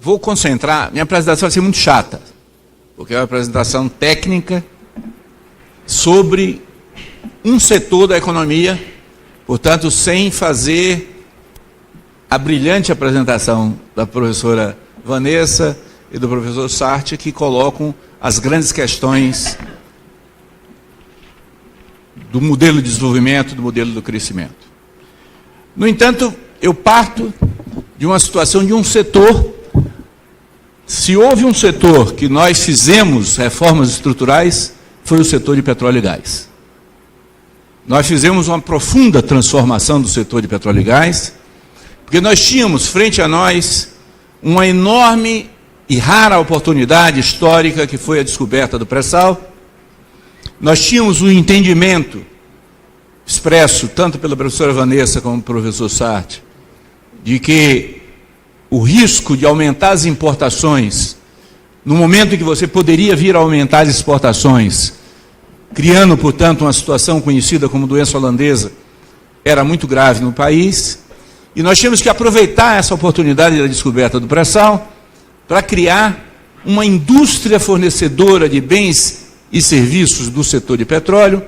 vou concentrar, minha apresentação vai ser muito chata, porque é uma apresentação técnica sobre um setor da economia, portanto, sem fazer a brilhante apresentação da professora Vanessa e do professor Sartre, que colocam as grandes questões do modelo de desenvolvimento, do modelo do crescimento. No entanto, eu parto de uma situação de um setor. Se houve um setor que nós fizemos reformas estruturais, foi o setor de petróleo e gás. Nós fizemos uma profunda transformação do setor de petróleo e gás, porque nós tínhamos frente a nós uma enorme e rara oportunidade histórica que foi a descoberta do pré-sal. Nós tínhamos um entendimento expresso tanto pela professora Vanessa como pelo professor Sartre, de que o risco de aumentar as importações, no momento em que você poderia vir a aumentar as exportações, criando, portanto, uma situação conhecida como doença holandesa, era muito grave no país, e nós tínhamos que aproveitar essa oportunidade da descoberta do pré-sal para criar uma indústria fornecedora de bens e serviços do setor de petróleo,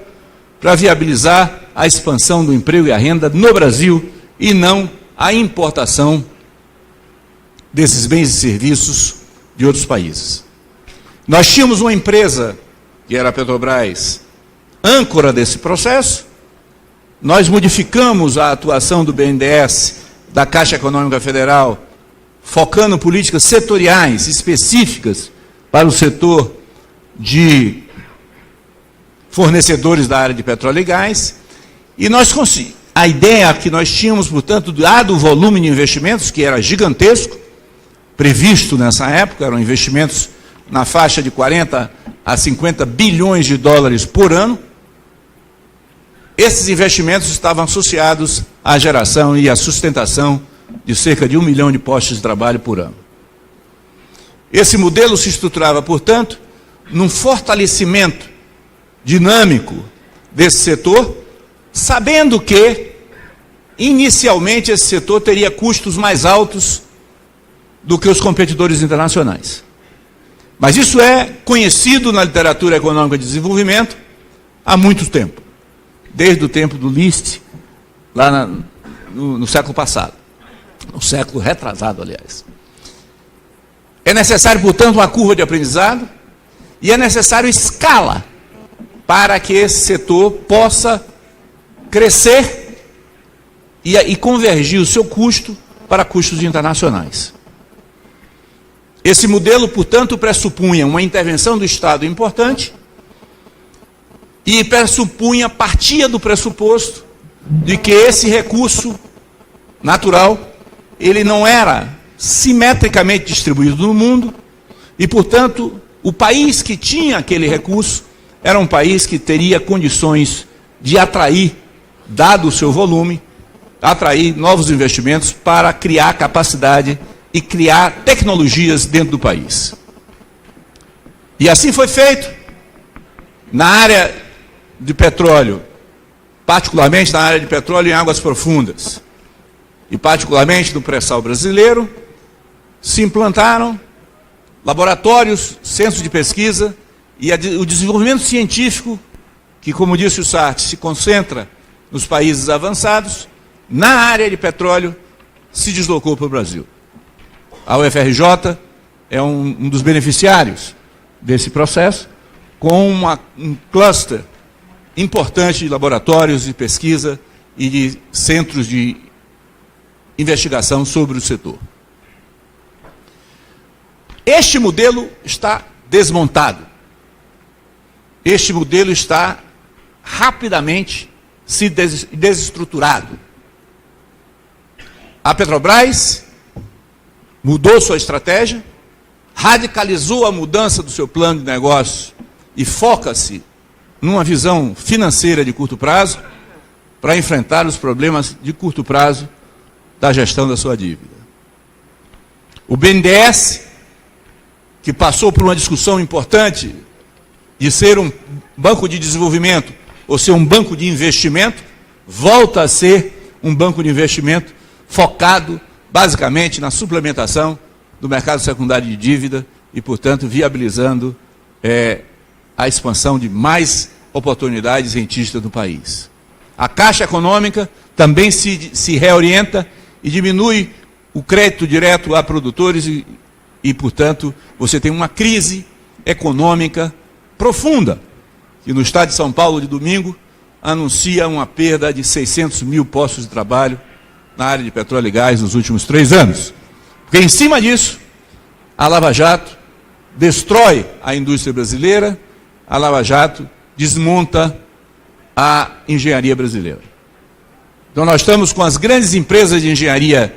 para viabilizar a expansão do emprego e a renda no Brasil e não a importação desses bens e serviços de outros países. Nós tínhamos uma empresa, que era a Petrobras, âncora desse processo. Nós modificamos a atuação do BNDES, da Caixa Econômica Federal, focando políticas setoriais específicas para o setor de fornecedores da área de petróleo e gás, e a ideia que nós tínhamos, portanto, dado o volume de investimentos, que era gigantesco, previsto nessa época, eram investimentos na faixa de 40 a 50 bilhões de dólares por ano, esses investimentos estavam associados à geração e à sustentação de cerca de 1 milhão de postos de trabalho por ano. Esse modelo se estruturava, portanto, num fortalecimento dinâmico desse setor, sabendo que, inicialmente, esse setor teria custos mais altos do que os competidores internacionais. Mas isso é conhecido na literatura econômica de desenvolvimento há muito tempo, desde o tempo do List, lá no século passado, no século retrasado, aliás. É necessário, portanto, uma curva de aprendizado e é necessário escala para que esse setor possa crescer e convergir o seu custo para custos internacionais. Esse modelo, portanto, pressupunha uma intervenção do Estado importante e partia do pressuposto de que esse recurso natural, ele não era simetricamente distribuído no mundo e, portanto, o país que tinha aquele recurso era um país que teria condições de atrair, dado o seu volume, atrair novos investimentos para criar capacidade e criar tecnologias dentro do país. E assim foi feito na área de petróleo, particularmente na área de petróleo em águas profundas, e particularmente no pré-sal brasileiro, se implantaram laboratórios, centros de pesquisa, e o desenvolvimento científico, que, como disse o Sartre, se concentra nos países avançados, na área de petróleo, se deslocou para o Brasil. A UFRJ é um dos beneficiários desse processo, com um cluster importante de laboratórios de pesquisa e de centros de investigação sobre o setor. Este modelo está desmontado. Este modelo está rapidamente se desestruturado. A Petrobras mudou sua estratégia, radicalizou a mudança do seu plano de negócio e foca-se numa visão financeira de curto prazo para enfrentar os problemas de curto prazo da gestão da sua dívida. O BNDES, que passou por uma discussão importante de ser um banco de desenvolvimento ou ser um banco de investimento, volta a ser um banco de investimento focado basicamente na suplementação do mercado secundário de dívida e, portanto, viabilizando a expansão de mais oportunidades rentistas no país. A Caixa Econômica também se reorienta e diminui o crédito direto a produtores e, portanto, você tem uma crise econômica profunda, que no estado de São Paulo, de domingo, anuncia uma perda de 600 mil postos de trabalho na área de petróleo e gás nos últimos 3 anos. Porque, em cima disso, a Lava Jato destrói a indústria brasileira, a Lava Jato desmonta a engenharia brasileira. Então, nós estamos com as grandes empresas de engenharia,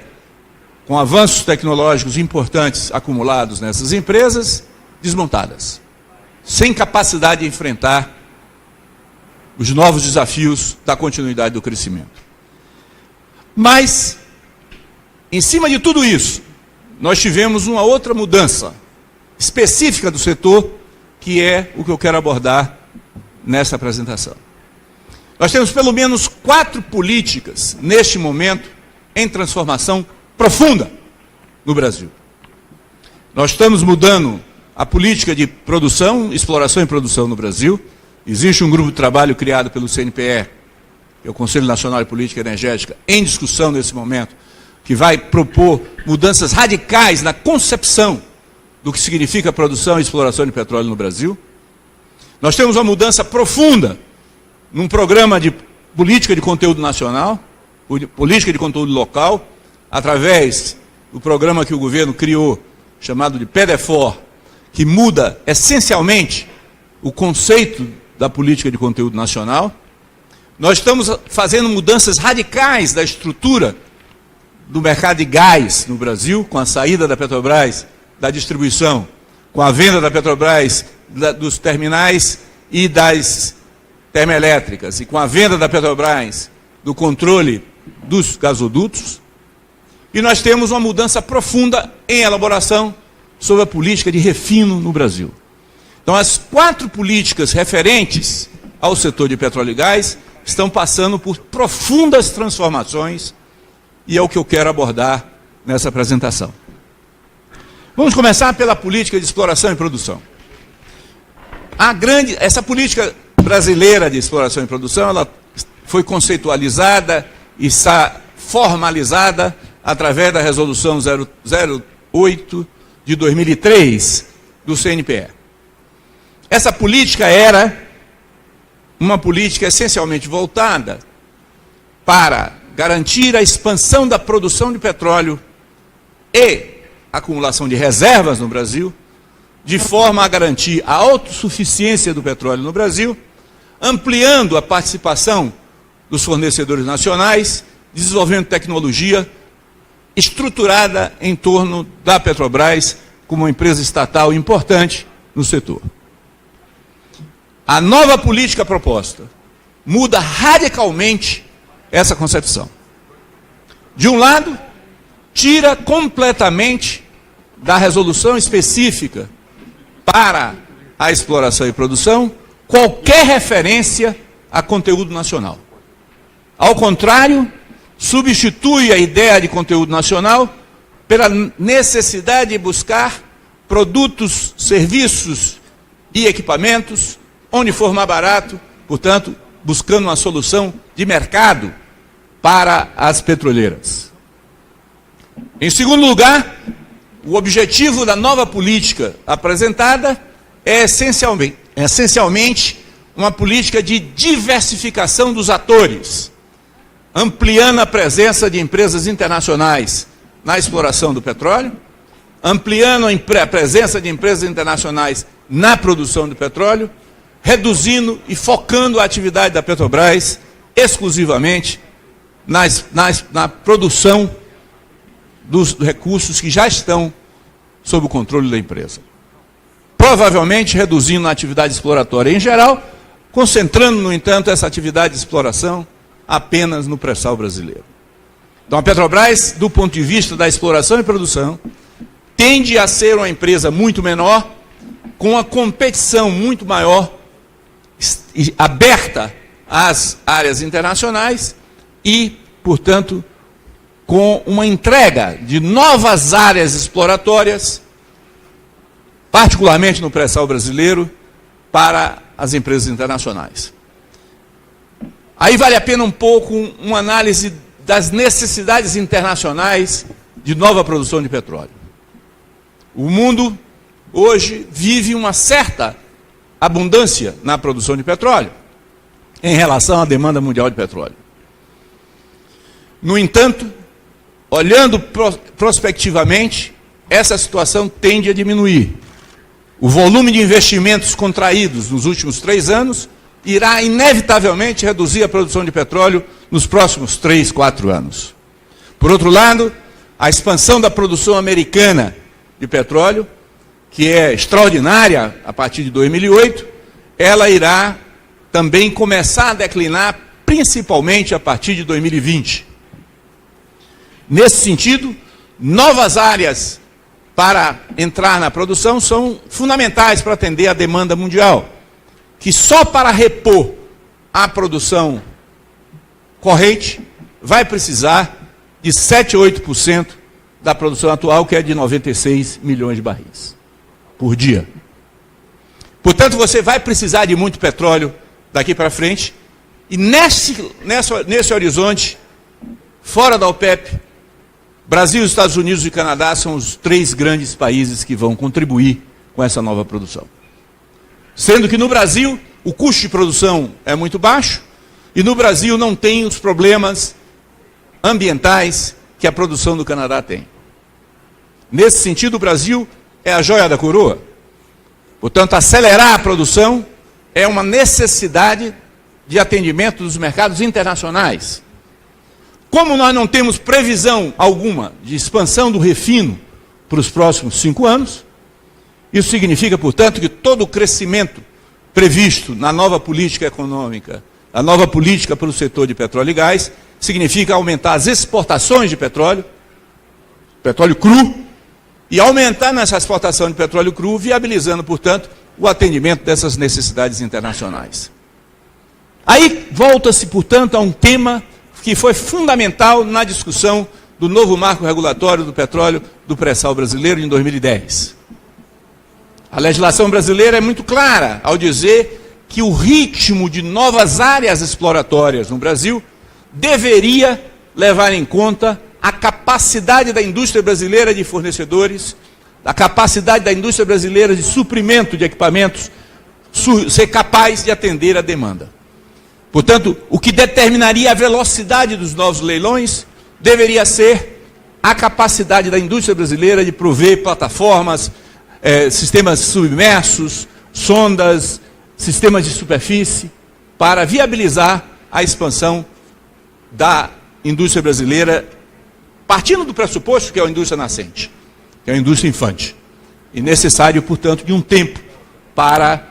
com avanços tecnológicos importantes acumulados nessas empresas, desmontadas, sem capacidade de enfrentar os novos desafios da continuidade do crescimento. Mas, em cima de tudo isso, nós tivemos uma outra mudança específica do setor, que é o que eu quero abordar nessa apresentação. Nós temos pelo menos 4 políticas, neste momento, em transformação profunda no Brasil. Nós estamos mudando a política de produção, exploração e produção no Brasil. Existe um grupo de trabalho criado pelo CNPE, que é o Conselho Nacional de Política Energética, em discussão nesse momento, que vai propor mudanças radicais na concepção do que significa produção e exploração de petróleo no Brasil. Nós temos uma mudança profunda num programa de política de conteúdo nacional, política de conteúdo local, através do programa que o governo criou, chamado de PEDEFOR, que muda essencialmente o conceito da política de conteúdo nacional. Nós estamos fazendo mudanças radicais da estrutura do mercado de gás no Brasil, com a saída da Petrobras da distribuição, com a venda da Petrobras dos terminais e das termoelétricas, e com a venda da Petrobras do controle dos gasodutos. E nós temos uma mudança profunda em elaboração sobre a política de refino no Brasil. Então, as 4 políticas referentes ao setor de petróleo e gás estão passando por profundas transformações, e é o que eu quero abordar nessa apresentação. Vamos começar pela política de exploração e produção. Essa política brasileira de exploração e produção, ela foi conceitualizada e está formalizada através da resolução 008 de 2003 do CNPE. Essa política era uma política essencialmente voltada para garantir a expansão da produção de petróleo e acumulação de reservas no Brasil, de forma a garantir a autossuficiência do petróleo no Brasil, ampliando a participação dos fornecedores nacionais, desenvolvendo tecnologia estruturada em torno da Petrobras como uma empresa estatal importante no setor. A nova política proposta muda radicalmente essa concepção. De um lado, tira completamente da resolução específica para a exploração e produção qualquer referência a conteúdo nacional. Ao contrário, substitui a ideia de conteúdo nacional pela necessidade de buscar produtos, serviços e equipamentos onde for mais barato, portanto, buscando uma solução de mercado para as petroleiras. Em segundo lugar, o objetivo da nova política apresentada é essencialmente uma política de diversificação dos atores, ampliando a presença de empresas internacionais na exploração do petróleo, ampliando a presença de empresas internacionais na produção do petróleo, reduzindo e focando a atividade da Petrobras exclusivamente na produção dos recursos que já estão sob o controle da empresa. Provavelmente reduzindo a atividade exploratória em geral, concentrando, no entanto, essa atividade de exploração apenas no pré-sal brasileiro. Então, a Petrobras, do ponto de vista da exploração e produção, tende a ser uma empresa muito menor, com uma competição muito maior, aberta às áreas internacionais e, portanto, com uma entrega de novas áreas exploratórias, particularmente no pré-sal brasileiro, para as empresas internacionais. Aí vale a pena um pouco uma análise das necessidades internacionais de nova produção de petróleo. O mundo hoje vive uma certa abundância na produção de petróleo em relação à demanda mundial de petróleo. No entanto, olhando prospectivamente, essa situação tende a diminuir. O volume de investimentos contraídos nos últimos 3 anos irá inevitavelmente reduzir a produção de petróleo nos próximos 3, 4 anos. Por outro lado, a expansão da produção americana de petróleo, que é extraordinária a partir de 2008, ela irá também começar a declinar, principalmente a partir de 2020. Nesse sentido, novas áreas para entrar na produção são fundamentais para atender a demanda mundial, que só para repor a produção corrente vai precisar de 7 a 8% da produção atual, que é de 96 milhões de barris por dia. Portanto, você vai precisar de muito petróleo daqui para frente, e nesse horizonte, fora da OPEP, Brasil, Estados Unidos e Canadá são os 3 grandes países que vão contribuir com essa nova produção. Sendo que no Brasil, o custo de produção é muito baixo, e no Brasil não tem os problemas ambientais que a produção do Canadá tem. Nesse sentido, o Brasil é a joia da coroa. Portanto, acelerar a produção é uma necessidade de atendimento dos mercados internacionais. Como nós não temos previsão alguma de expansão do refino para os próximos 5 anos, isso significa, portanto, que todo o crescimento previsto na nova política econômica, a nova política para o setor de petróleo e gás, significa aumentar as exportações de petróleo cru, e aumentar nessa exportação de petróleo cru, viabilizando, portanto, o atendimento dessas necessidades internacionais. Aí volta-se, portanto, a um tema que foi fundamental na discussão do novo marco regulatório do petróleo do pré-sal brasileiro em 2010. A legislação brasileira é muito clara ao dizer que o ritmo de novas áreas exploratórias no Brasil deveria levar em conta a capacidade da indústria brasileira de fornecedores, a capacidade da indústria brasileira de suprimento de equipamentos, ser capaz de atender a demanda. Portanto, o que determinaria a velocidade dos novos leilões deveria ser a capacidade da indústria brasileira de prover plataformas, sistemas submersos, sondas, sistemas de superfície, para viabilizar a expansão da indústria brasileira, partindo do pressuposto que é uma indústria nascente, que é uma indústria infante, e necessário, portanto, de um tempo para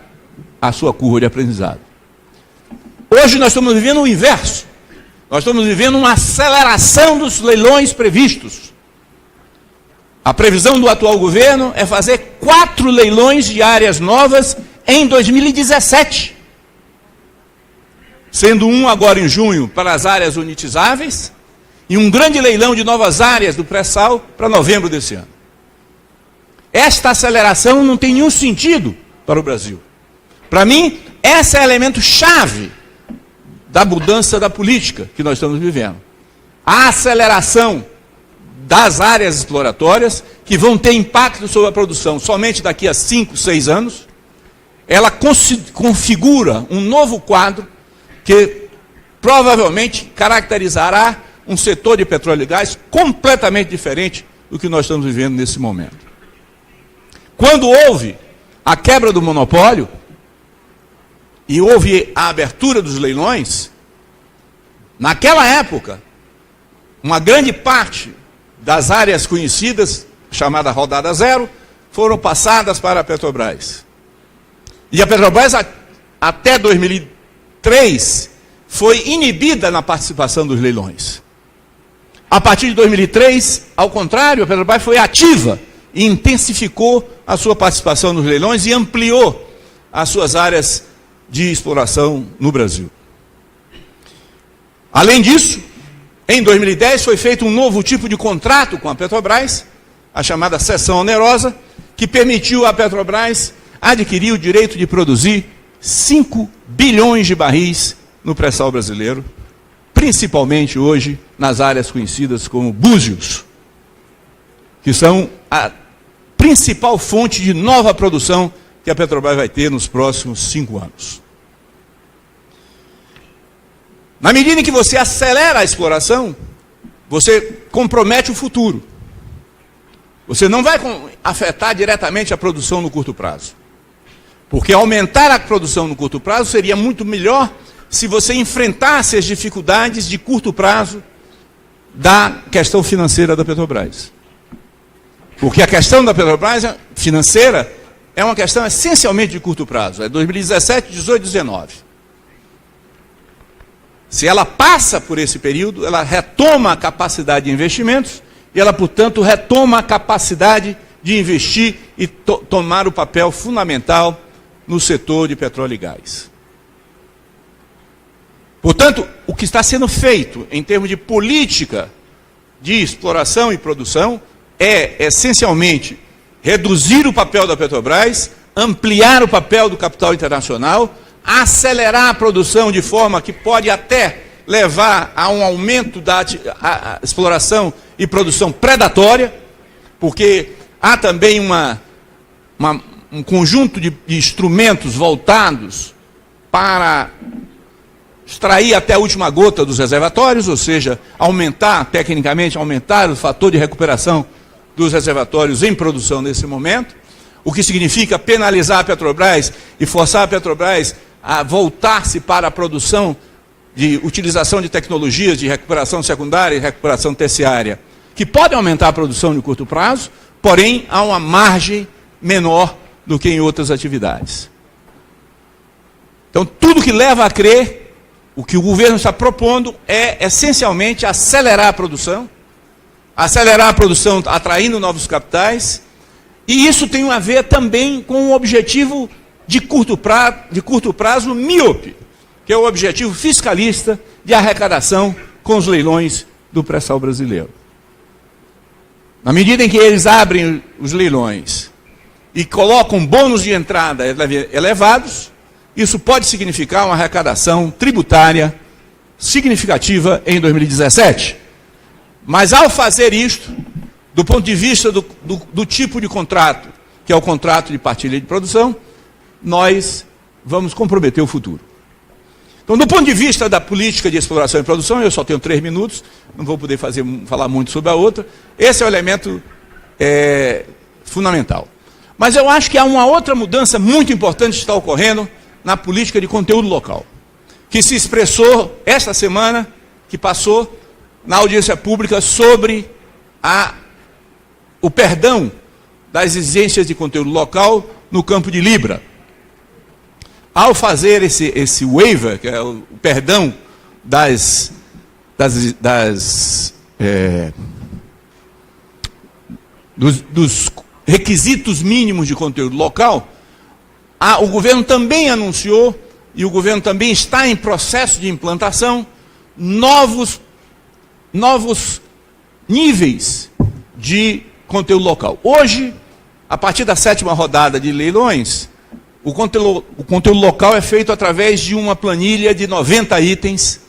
a sua curva de aprendizado. Hoje nós estamos vivendo o inverso. Nós estamos vivendo uma aceleração dos leilões previstos. A previsão do atual governo é fazer 4 leilões de áreas novas em 2017. Sendo um agora em junho para as áreas unitizáveis e um grande leilão de novas áreas do pré-sal para novembro desse ano. Esta aceleração não tem nenhum sentido para o Brasil. Para mim, esse é o elemento chave da mudança da política que nós estamos vivendo. A aceleração das áreas exploratórias, que vão ter impacto sobre a produção somente daqui a 5, 6 anos, ela configura um novo quadro que provavelmente caracterizará um setor de petróleo e gás completamente diferente do que nós estamos vivendo nesse momento. Quando houve a quebra do monopólio e houve a abertura dos leilões, naquela época, uma grande parte das áreas conhecidas, chamada rodada zero, foram passadas para a Petrobras. E a Petrobras, até 2003, foi inibida na participação dos leilões. A partir de 2003, ao contrário, a Petrobras foi ativa e intensificou a sua participação nos leilões e ampliou as suas áreas de exploração no Brasil. Além disso, Em 2010 foi feito um novo tipo de contrato com a Petrobras, a chamada cessão onerosa, que permitiu à Petrobras adquirir o direito de produzir 5 bilhões de barris no pré-sal brasileiro, principalmente hoje nas áreas conhecidas como Búzios, que são a principal fonte de nova produção que a Petrobras vai ter nos próximos 5 anos. Na medida em que você acelera a exploração, você compromete o futuro. Você não vai afetar diretamente a produção no curto prazo. Porque aumentar a produção no curto prazo seria muito melhor se você enfrentasse as dificuldades de curto prazo da questão financeira da Petrobras. Porque a questão da Petrobras financeira é uma questão essencialmente de curto prazo. É 2017, 18, 19. Se ela passa por esse período, ela retoma a capacidade de investimentos e ela, portanto, retoma a capacidade de investir e tomar o papel fundamental no setor de petróleo e gás. Portanto, o que está sendo feito em termos de política de exploração e produção é, essencialmente, reduzir o papel da Petrobras, ampliar o papel do capital internacional, acelerar a produção de forma que pode até levar a um aumento da exploração e produção predatória, porque há também um conjunto de instrumentos voltados para extrair até a última gota dos reservatórios, ou seja, tecnicamente aumentar o fator de recuperação dos reservatórios em produção nesse momento, o que significa penalizar a Petrobras e forçar a Petrobras a voltar-se para a produção de utilização de tecnologias de recuperação secundária e recuperação terciária, que podem aumentar a produção de curto prazo, porém há uma margem menor do que em outras atividades. Então, tudo que leva a crer, o que o governo está propondo é, essencialmente, acelerar a produção atraindo novos capitais, e isso tem a ver também com um objetivo de curto prazo míope, que é o objetivo fiscalista de arrecadação com os leilões do pré-sal brasileiro. Na medida em que eles abrem os leilões e colocam bônus de entrada elevados, isso pode significar uma arrecadação tributária significativa em 2017. Mas ao fazer isto, do ponto de vista do tipo de contrato, que é o contrato de partilha de produção, nós vamos comprometer o futuro. Então, do ponto de vista da política de exploração e produção, eu só tenho 3 minutos, não vou poder falar muito sobre a outra, esse é o elemento fundamental. Mas eu acho que há uma outra mudança muito importante que está ocorrendo na política de conteúdo local, que se expressou esta semana, que passou na audiência pública sobre o perdão das exigências de conteúdo local no campo de Libra. Ao fazer esse waiver, que é o perdão dos requisitos mínimos de conteúdo local, o governo também anunciou, e o governo também está em processo de implantação, novos níveis de conteúdo local. Hoje, a partir da 7ª rodada de leilões, o conteúdo local é feito através de uma planilha de 90 itens,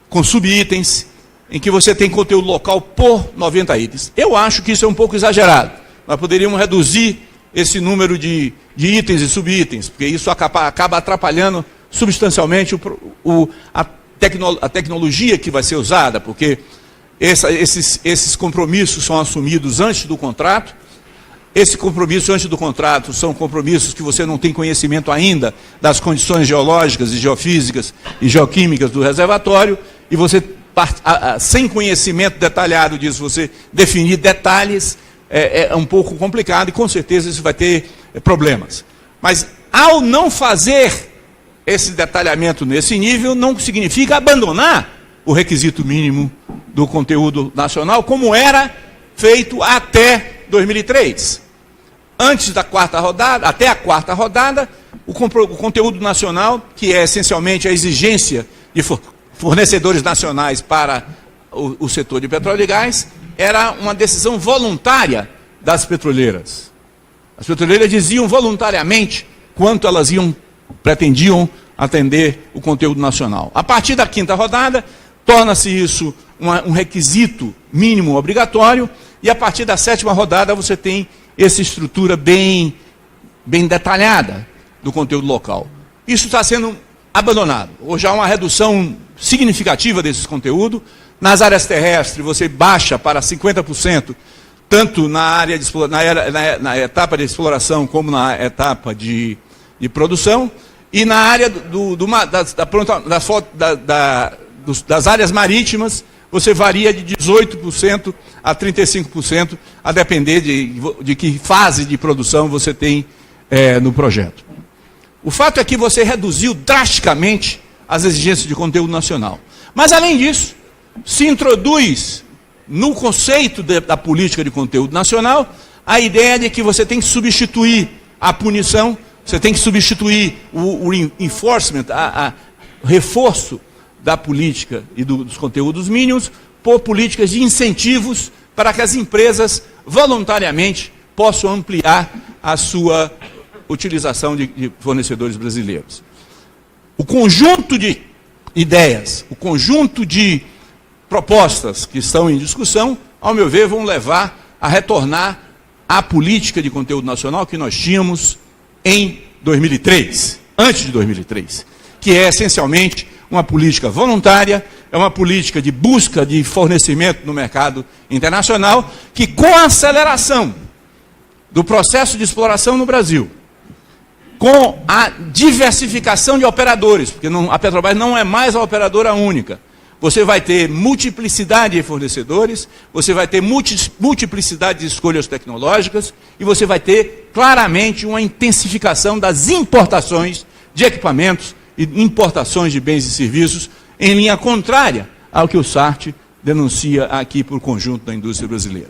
com subitens, em que você tem conteúdo local por 90 itens. Eu acho que isso é um pouco exagerado. Nós poderíamos reduzir esse número de itens e subitens, porque isso acaba atrapalhando substancialmente a tecnologia que vai ser usada, porque esses compromissos são assumidos antes do contrato. Esse compromisso antes do contrato são compromissos que você não tem conhecimento ainda das condições geológicas e geofísicas e geoquímicas do reservatório, e você, sem conhecimento detalhado disso, você definir detalhes é um pouco complicado e com certeza isso vai ter problemas. Mas ao não fazer esse detalhamento nesse nível, não significa abandonar o requisito mínimo do conteúdo nacional, como era feito até 2003. Antes da 4ª rodada, até a 4ª rodada, o conteúdo nacional, que é essencialmente a exigência de fornecedores nacionais para o setor de petróleo e gás era uma decisão voluntária das petroleiras. As petroleiras diziam voluntariamente quanto elas pretendiam atender o conteúdo nacional. A partir da 5ª rodada, torna-se isso um requisito mínimo obrigatório, e a partir da 7ª rodada você tem essa estrutura bem detalhada do conteúdo local. Isso está sendo abandonado. Hoje há uma redução significativa desse conteúdo. Nas áreas terrestres você baixa para 50%, tanto na etapa de exploração como na etapa de produção, e na área das áreas marítimas você varia de 18% a 35%, a depender de que fase de produção você tem no projeto. O fato é que você reduziu drasticamente as exigências de conteúdo nacional. Mas, além disso, se introduz no conceito da política de conteúdo nacional a ideia de que você tem que substituir a punição, você tem que substituir o enforcement, o reforço da política e dos conteúdos mínimos por políticas de incentivos para que as empresas voluntariamente possam ampliar a sua utilização de fornecedores brasileiros. O conjunto de ideias, o conjunto de propostas que estão em discussão, ao meu ver, vão levar a retornar à política de conteúdo nacional que nós tínhamos em 2003, antes de 2003, que é essencialmente uma política voluntária, é uma política de busca de fornecimento no mercado internacional, que com a aceleração do processo de exploração no Brasil, com a diversificação de operadores, porque a Petrobras não é mais a operadora única, você vai ter multiplicidade de fornecedores, você vai ter multiplicidade de escolhas tecnológicas, e você vai ter claramente uma intensificação das importações de equipamentos e importações de bens e serviços, em linha contrária ao que o Sartre denuncia aqui para o conjunto da indústria brasileira.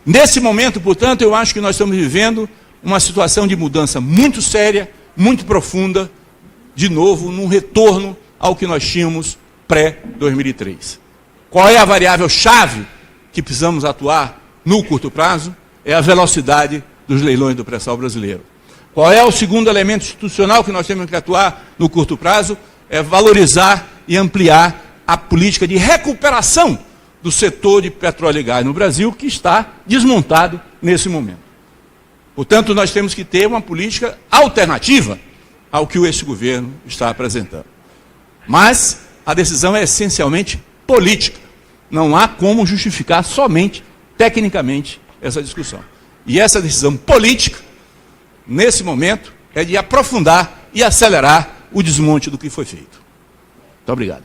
Nesse momento, portanto, eu acho que nós estamos vivendo uma situação de mudança muito séria, muito profunda, de novo, num retorno ao que nós tínhamos pré-2003. Qual é a variável-chave que precisamos atuar no curto prazo? É a velocidade dos leilões do pré-sal brasileiro. Qual é o segundo elemento institucional que nós temos que atuar no curto prazo? É valorizar e ampliar a política de recuperação do setor de petróleo e gás no Brasil, que está desmontado nesse momento. Portanto, nós temos que ter uma política alternativa ao que esse governo está apresentando. Mas a decisão é essencialmente política. Não há como justificar somente, tecnicamente, essa discussão. E essa decisão política, nesse momento, é de aprofundar e acelerar o desmonte do que foi feito. Muito obrigado.